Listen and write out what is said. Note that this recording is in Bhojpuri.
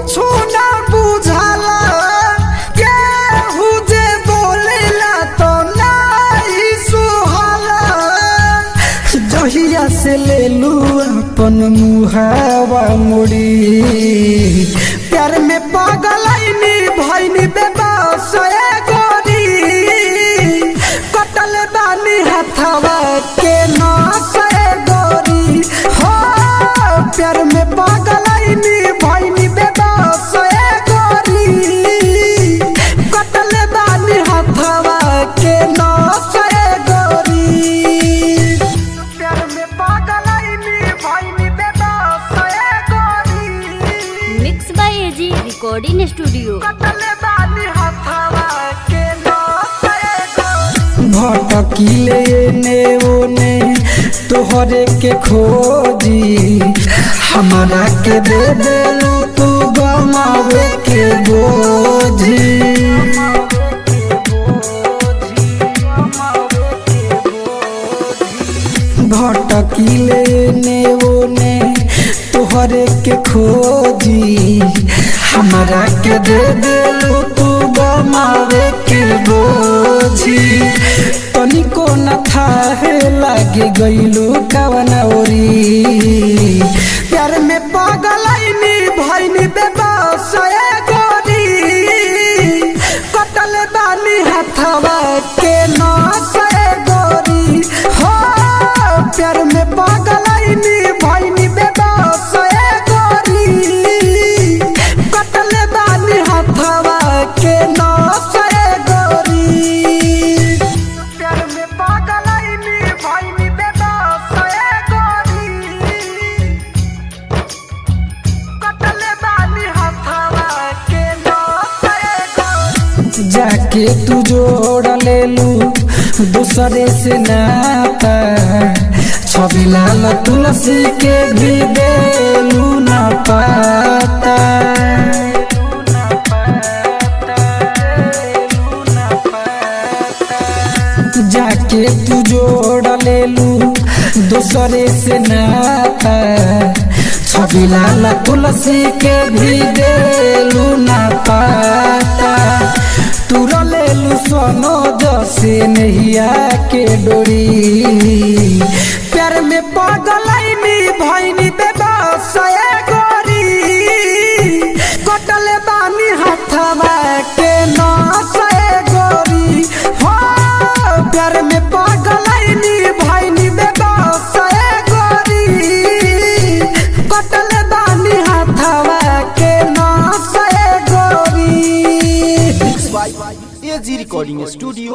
कुछ ना बुझाला केहू जे बोलेला तो नहीं सुहाला जहिया से ले लू अपन मुहावा मुड़ी प्यार में पागल आईनी भईनी बेबस गोरी कटल बानी हथवा के नास गोरी हो प्यार में पागल आईनी भईनी बेबस गोरी कटल बानी हथवा के नास गोरी प्यार में पागल आईनी भईनी बेबस गोरी mix by AG recording studio. भटकिले ने ओने तोहरे के खोजी हमारा के दे देलू तू गमावे के बोझी भटकिले ने ओने तोहरे के खोजी हमारा के दे देलू तू गमावे के बोझी तनिको न थाहे लागे गइलू कवना ओरी प्यार में पागल आईनी भईनी बेबस गोरी कटल बानी हथवा के नास गोरी हो प्यार में पागल आईनी भईनी बेबस गोरी कटल बानी हथवा के नास गोरी प्यार में पागल आईनी भईनी बेबस गोरी कटल बानी हथवा के नास गोरी जाके तू जोड़ लेलू दूसरे से नाता छवि लाल तुलसी के भी देलू ना पाता जाके तू जोड़ लेलू दूसरे से नाता छवि लाल तुलसी के भी देलू ना पाता तू लेलू सोनो जसे नैया के डोरी प्यार में पागल आईनी भईनी बेबस गोरी कटल बानी हथवा के नास गोरी हो प्यार में पागल आईनी भईनी बेबस गोरी कटल बानी हथवा के नास गोरी। AG recording studio.